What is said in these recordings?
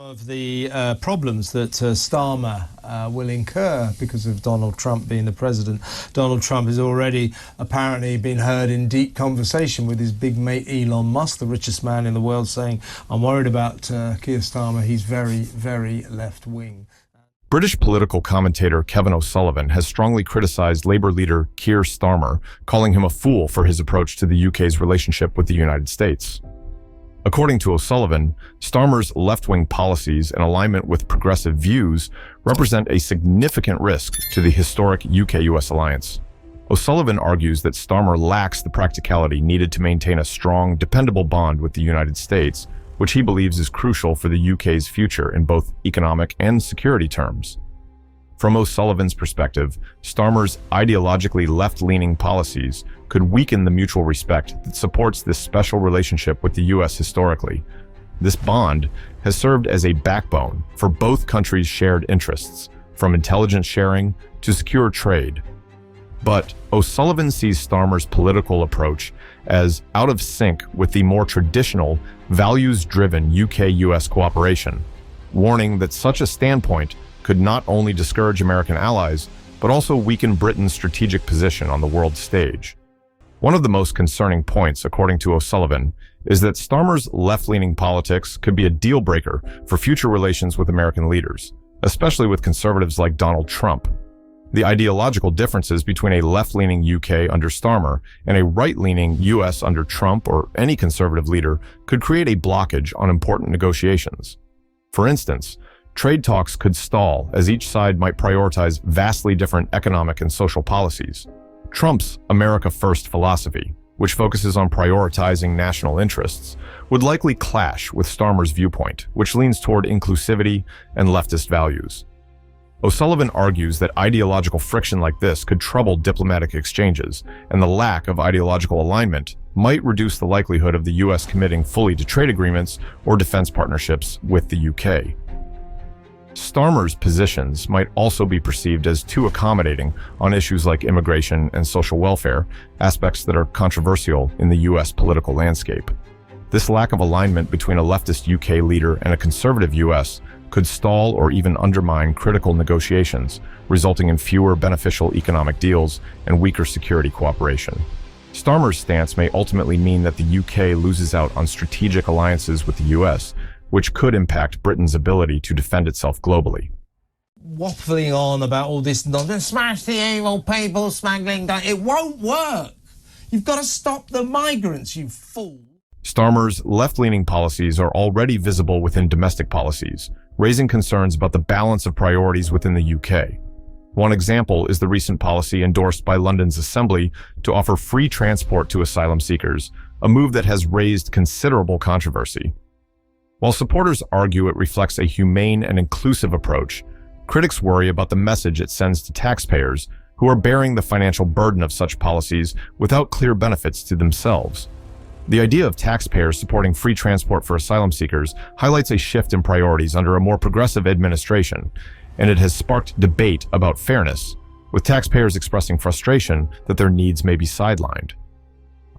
Of the problems that Starmer will incur because of Donald Trump being the president. Donald Trump has already apparently been heard in deep conversation with his big mate Elon Musk, the richest man in the world, saying, "I'm worried about Keir Starmer. He's very, very left-wing." British political commentator Kevin O'Sullivan has strongly criticized Labour leader Keir Starmer, calling him a fool for his approach to the UK's relationship with the United States. According to O'Sullivan, Starmer's left-wing policies and alignment with progressive views represent a significant risk to the historic UK-US alliance. O'Sullivan argues that Starmer lacks the practicality needed to maintain a strong, dependable bond with the United States, which he believes is crucial for the UK's future in both economic and security terms. From O'Sullivan's perspective, Starmer's ideologically left-leaning policies could weaken the mutual respect that supports this special relationship with the US historically. This bond has served as a backbone for both countries' shared interests, from intelligence sharing to secure trade. But O'Sullivan sees Starmer's political approach as out of sync with the more traditional, values-driven UK-US cooperation, warning that such a standpoint could not only discourage American allies, but also weaken Britain's strategic position on the world stage. One of the most concerning points, according to O'Sullivan, is that Starmer's left-leaning politics could be a deal-breaker for future relations with American leaders, especially with conservatives like Donald Trump. The ideological differences between a left-leaning UK under Starmer and a right-leaning US under Trump or any conservative leader could create a blockage on important negotiations. For instance, trade talks could stall as each side might prioritize vastly different economic and social policies. Trump's America First philosophy, which focuses on prioritizing national interests, would likely clash with Starmer's viewpoint, which leans toward inclusivity and leftist values. O'Sullivan argues that ideological friction like this could trouble diplomatic exchanges, and the lack of ideological alignment might reduce the likelihood of the US committing fully to trade agreements or defense partnerships with the UK. Starmer's positions might also be perceived as too accommodating on issues like immigration and social welfare, aspects that are controversial in the US political landscape. This lack of alignment between a leftist UK leader and a conservative US could stall or even undermine critical negotiations, resulting in fewer beneficial economic deals and weaker security cooperation. Starmer's stance may ultimately mean that the UK loses out on strategic alliances with the US, which could impact Britain's ability to defend itself globally. Waffling on about all this nonsense, smash the evil people smuggling down. It won't work. You've got to stop the migrants, you fool. Starmer's left-leaning policies are already visible within domestic policies, raising concerns about the balance of priorities within the UK. One example is the recent policy endorsed by London's Assembly to offer free transport to asylum seekers, a move that has raised considerable controversy. While supporters argue it reflects a humane and inclusive approach, critics worry about the message it sends to taxpayers who are bearing the financial burden of such policies without clear benefits to themselves. The idea of taxpayers supporting free transport for asylum seekers highlights a shift in priorities under a more progressive administration, and it has sparked debate about fairness, with taxpayers expressing frustration that their needs may be sidelined.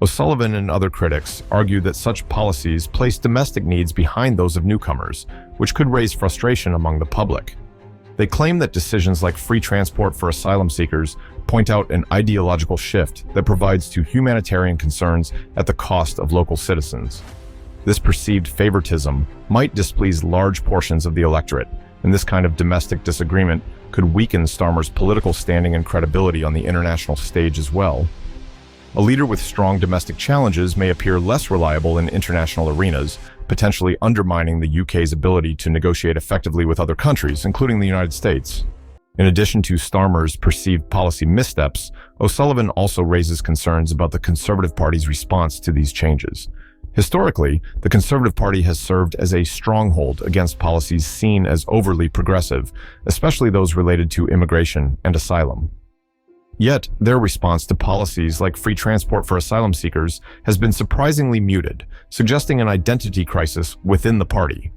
O'Sullivan and other critics argue that such policies place domestic needs behind those of newcomers, which could raise frustration among the public. They claim that decisions like free transport for asylum seekers point out an ideological shift that provides to humanitarian concerns at the cost of local citizens. This perceived favoritism might displease large portions of the electorate, and this kind of domestic disagreement could weaken Starmer's political standing and credibility on the international stage as well. A leader with strong domestic challenges may appear less reliable in international arenas, potentially undermining the UK's ability to negotiate effectively with other countries, including the United States. In addition to Starmer's perceived policy missteps, O'Sullivan also raises concerns about the Conservative Party's response to these changes. Historically, the Conservative Party has served as a stronghold against policies seen as overly progressive, especially those related to immigration and asylum. Yet, their response to policies like free transport for asylum seekers has been surprisingly muted, suggesting an identity crisis within the party.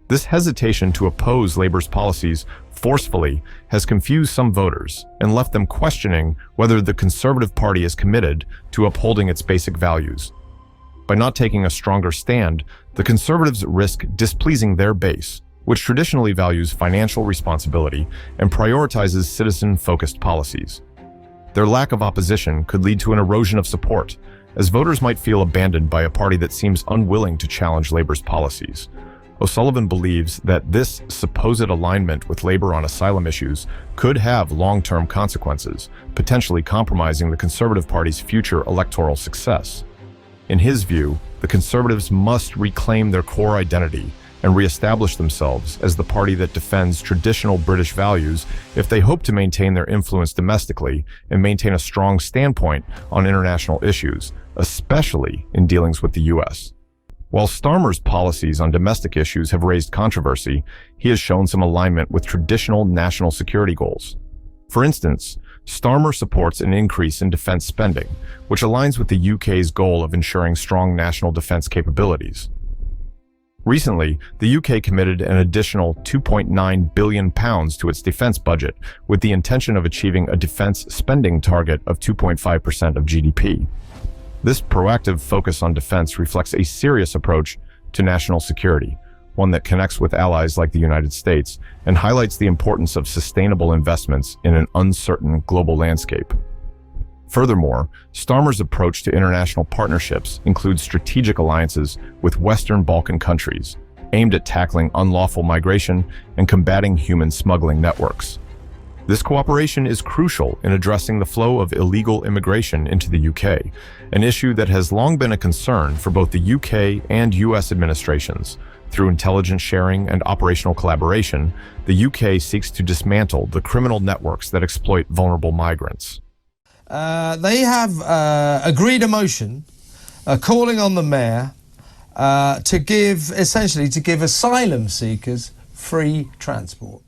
This hesitation to oppose Labour's policies forcefully has confused some voters and left them questioning whether the Conservative Party is committed to upholding its basic values. By not taking a stronger stand, the Conservatives risk displeasing their base, which traditionally values financial responsibility and prioritizes citizen-focused policies. Their lack of opposition could lead to an erosion of support, as voters might feel abandoned by a party that seems unwilling to challenge Labour's policies. O'Sullivan believes that this supposed alignment with Labour on asylum issues could have long-term consequences, potentially compromising the Conservative Party's future electoral success. In his view, the Conservatives must reclaim their core identity and re-establish themselves as the party that defends traditional British values if they hope to maintain their influence domestically and maintain a strong standpoint on international issues, especially in dealings with the US. While Starmer's policies on domestic issues have raised controversy, he has shown some alignment with traditional national security goals. For instance, Starmer supports an increase in defense spending, which aligns with the UK's goal of ensuring strong national defense capabilities. Recently, the UK committed an additional £2.9 billion to its defense budget, with the intention of achieving a defense spending target of 2.5% of GDP. This proactive focus on defense reflects a serious approach to national security, one that connects with allies like the United States and highlights the importance of sustainable investments in an uncertain global landscape. Furthermore, Starmer's approach to international partnerships includes strategic alliances with Western Balkan countries, aimed at tackling unlawful migration and combating human smuggling networks. This cooperation is crucial in addressing the flow of illegal immigration into the UK, an issue that has long been a concern for both the UK and US administrations. Through intelligence sharing and operational collaboration, the UK seeks to dismantle the criminal networks that exploit vulnerable migrants. They have agreed a motion calling on the mayor to give asylum seekers free transport.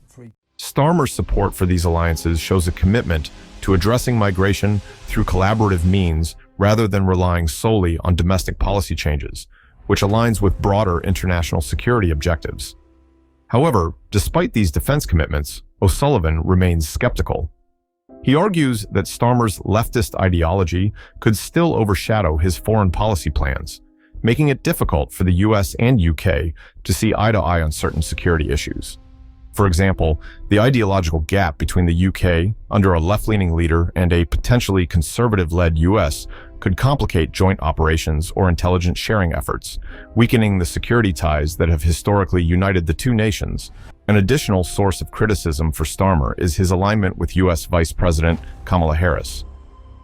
Starmer's support for these alliances shows a commitment to addressing migration through collaborative means rather than relying solely on domestic policy changes, which aligns with broader international security objectives. However, despite these defense commitments, O'Sullivan remains skeptical. He argues that Starmer's leftist ideology could still overshadow his foreign policy plans, making it difficult for the US and UK to see eye to eye on certain security issues. For example, the ideological gap between the UK, under a left-leaning leader, and a potentially conservative-led US could complicate joint operations or intelligence sharing efforts, weakening the security ties that have historically united the two nations. An additional source of criticism for Starmer is his alignment with US Vice President Kamala Harris.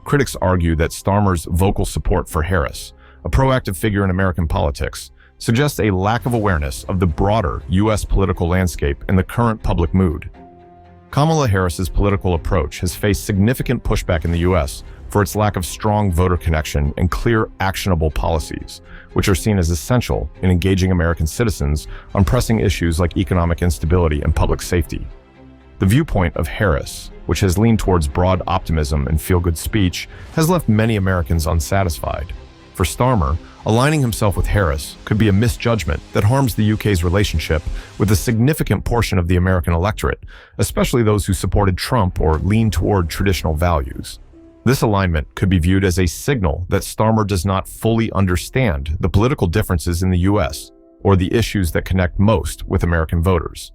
Critics argue that Starmer's vocal support for Harris, a proactive figure in American politics, suggests a lack of awareness of the broader U.S. political landscape and the current public mood. Kamala Harris's political approach has faced significant pushback in the U.S. for its lack of strong voter connection and clear, actionable policies, which are seen as essential in engaging American citizens on pressing issues like economic instability and public safety. The viewpoint of Harris, which has leaned towards broad optimism and feel-good speech, has left many Americans unsatisfied. For Starmer, aligning himself with Harris could be a misjudgment that harms the UK's relationship with a significant portion of the American electorate, especially those who supported Trump or lean toward traditional values. This alignment could be viewed as a signal that Starmer does not fully understand the political differences in the US or the issues that connect most with American voters.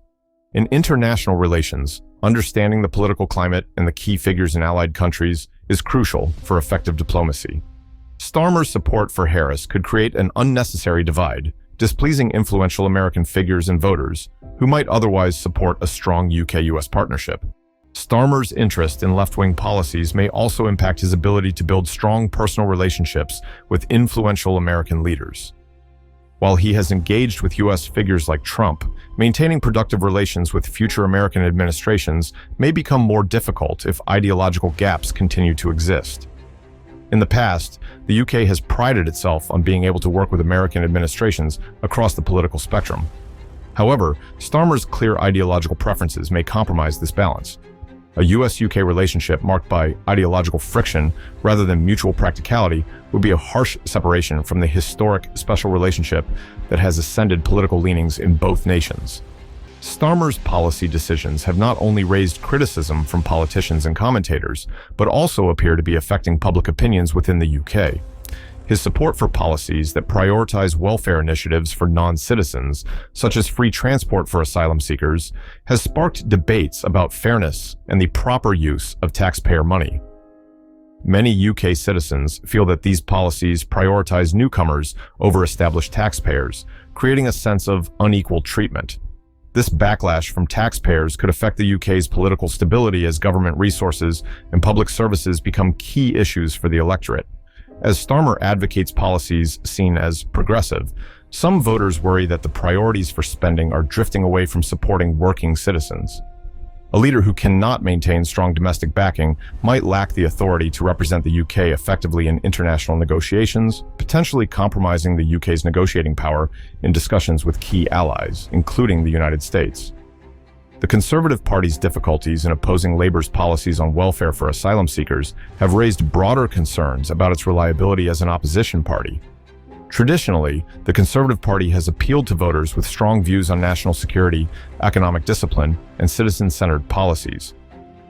In international relations, understanding the political climate and the key figures in allied countries is crucial for effective diplomacy. Starmer's support for Harris could create an unnecessary divide, displeasing influential American figures and voters who might otherwise support a strong UK-US partnership. Starmer's interest in left-wing policies may also impact his ability to build strong personal relationships with influential American leaders. While he has engaged with US figures like Trump, maintaining productive relations with future American administrations may become more difficult if ideological gaps continue to exist. In the past, the UK has prided itself on being able to work with American administrations across the political spectrum. However, Starmer's clear ideological preferences may compromise this balance. A US-UK relationship marked by ideological friction rather than mutual practicality would be a harsh separation from the historic special relationship that has ascended political leanings in both nations. Starmer's policy decisions have not only raised criticism from politicians and commentators, but also appear to be affecting public opinions within the UK. His support for policies that prioritize welfare initiatives for non-citizens, such as free transport for asylum seekers, has sparked debates about fairness and the proper use of taxpayer money. Many UK citizens feel that these policies prioritize newcomers over established taxpayers, creating a sense of unequal treatment. This backlash from taxpayers could affect the UK's political stability as government resources and public services become key issues for the electorate. As Starmer advocates policies seen as progressive, some voters worry that the priorities for spending are drifting away from supporting working citizens. A leader who cannot maintain strong domestic backing might lack the authority to represent the UK effectively in international negotiations, potentially compromising the UK's negotiating power in discussions with key allies, including the United States. The Conservative Party's difficulties in opposing Labour's policies on welfare for asylum seekers have raised broader concerns about its reliability as an opposition party. Traditionally, the Conservative Party has appealed to voters with strong views on national security, economic discipline, and citizen-centered policies.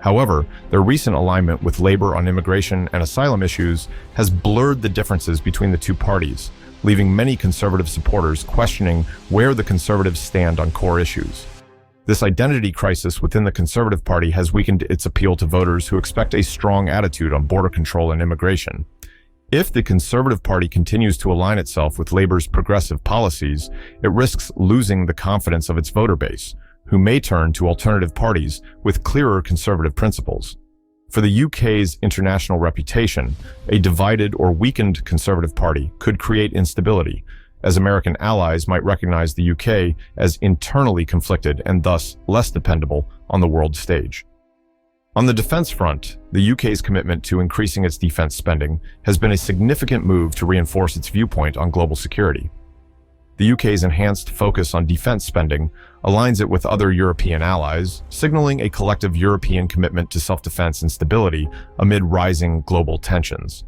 However, their recent alignment with Labour on immigration and asylum issues has blurred the differences between the two parties, leaving many Conservative supporters questioning where the Conservatives stand on core issues. This identity crisis within the Conservative Party has weakened its appeal to voters who expect a strong attitude on border control and immigration. If the Conservative Party continues to align itself with Labour's progressive policies, it risks losing the confidence of its voter base, who may turn to alternative parties with clearer conservative principles. For the UK's international reputation, a divided or weakened Conservative Party could create instability, as American allies might recognize the UK as internally conflicted and thus less dependable on the world stage. On the defense front, the UK's commitment to increasing its defense spending has been a significant move to reinforce its viewpoint on global security. The UK's enhanced focus on defense spending aligns it with other European allies, signaling a collective European commitment to self-defense and stability amid rising global tensions.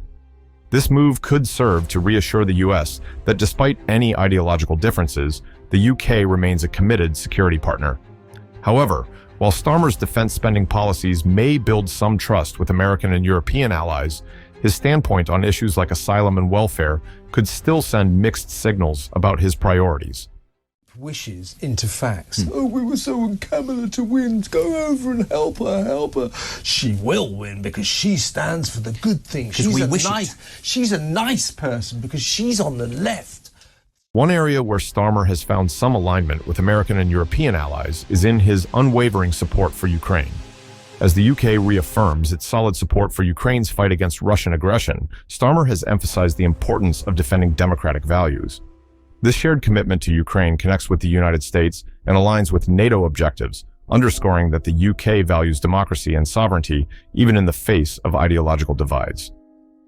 This move could serve to reassure the US that despite any ideological differences, the UK remains a committed security partner. However, while Starmer's defense spending policies may build some trust with American and European allies, his standpoint on issues like asylum and welfare could still send mixed signals about his priorities. Wishes into facts. Oh, we were so on Kamala to win. Go over and help her, help her. She will win because she stands for the good thing. She's a nice person because she's on the left. One area where Starmer has found some alignment with American and European allies is in his unwavering support for Ukraine. As the UK reaffirms its solid support for Ukraine's fight against Russian aggression, Starmer has emphasized the importance of defending democratic values. This shared commitment to Ukraine connects with the United States and aligns with NATO objectives, underscoring that the UK values democracy and sovereignty even in the face of ideological divides.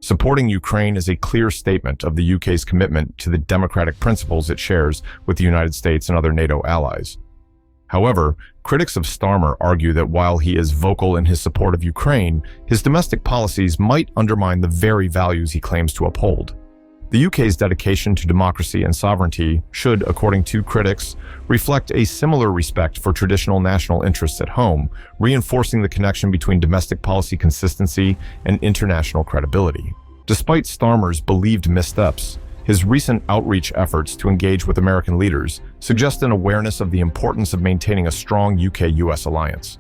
Supporting Ukraine is a clear statement of the UK's commitment to the democratic principles it shares with the United States and other NATO allies. However, critics of Starmer argue that while he is vocal in his support of Ukraine, his domestic policies might undermine the very values he claims to uphold. The UK's dedication to democracy and sovereignty should, according to critics, reflect a similar respect for traditional national interests at home, reinforcing the connection between domestic policy consistency and international credibility. Despite Starmer's believed missteps, his recent outreach efforts to engage with American leaders suggest an awareness of the importance of maintaining a strong UK-US alliance.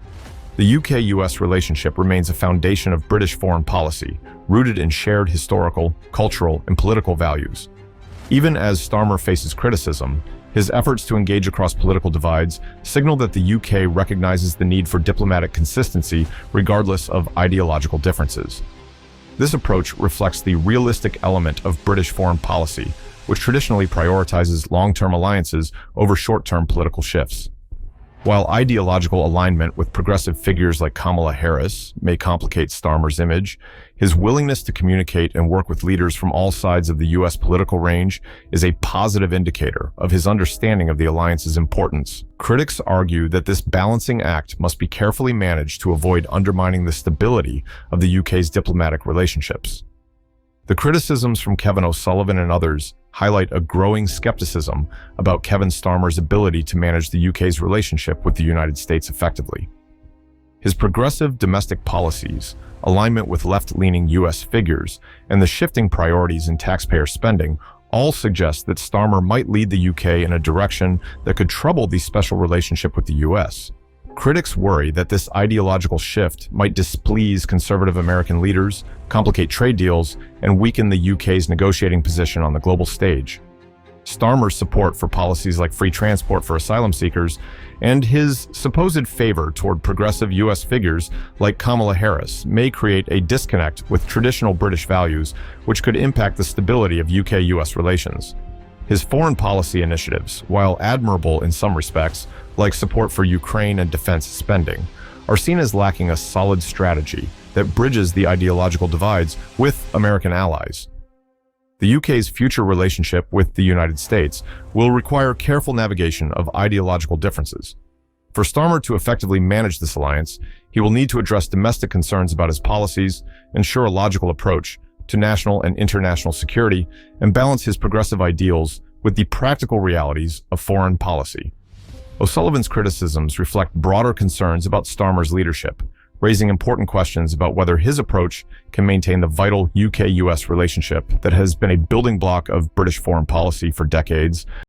The UK-US relationship remains a foundation of British foreign policy, rooted in shared historical, cultural, and political values. Even as Starmer faces criticism, his efforts to engage across political divides signal that the UK recognizes the need for diplomatic consistency regardless of ideological differences. This approach reflects the realistic element of British foreign policy, which traditionally prioritizes long-term alliances over short-term political shifts. While ideological alignment with progressive figures like Kamala Harris may complicate Starmer's image, his willingness to communicate and work with leaders from all sides of the US political range is a positive indicator of his understanding of the alliance's importance. Critics argue that this balancing act must be carefully managed to avoid undermining the stability of the UK's diplomatic relationships. The criticisms from Kevin O'Sullivan and others highlight a growing skepticism about Kevin Starmer's ability to manage the UK's relationship with the United States effectively. His progressive domestic policies, alignment with left-leaning U.S. figures, and the shifting priorities in taxpayer spending all suggest that Starmer might lead the UK in a direction that could trouble the special relationship with the US. Critics worry that this ideological shift might displease conservative American leaders, complicate trade deals, and weaken the UK's negotiating position on the global stage. Starmer's support for policies like free transport for asylum seekers and his supposed favor toward progressive U.S. figures like Kamala Harris may create a disconnect with traditional British values, which could impact the stability of UK-US relations. His foreign policy initiatives, while admirable in some respects, like support for Ukraine and defense spending, are seen as lacking a solid strategy that bridges the ideological divides with American allies. The UK's future relationship with the United States will require careful navigation of ideological differences. For Starmer to effectively manage this alliance, he will need to address domestic concerns about his policies, ensure a logical approach to national and international security, and balance his progressive ideals with the practical realities of foreign policy. O'Sullivan's criticisms reflect broader concerns about Starmer's leadership, raising important questions about whether his approach can maintain the vital UK-US relationship that has been a building block of British foreign policy for decades.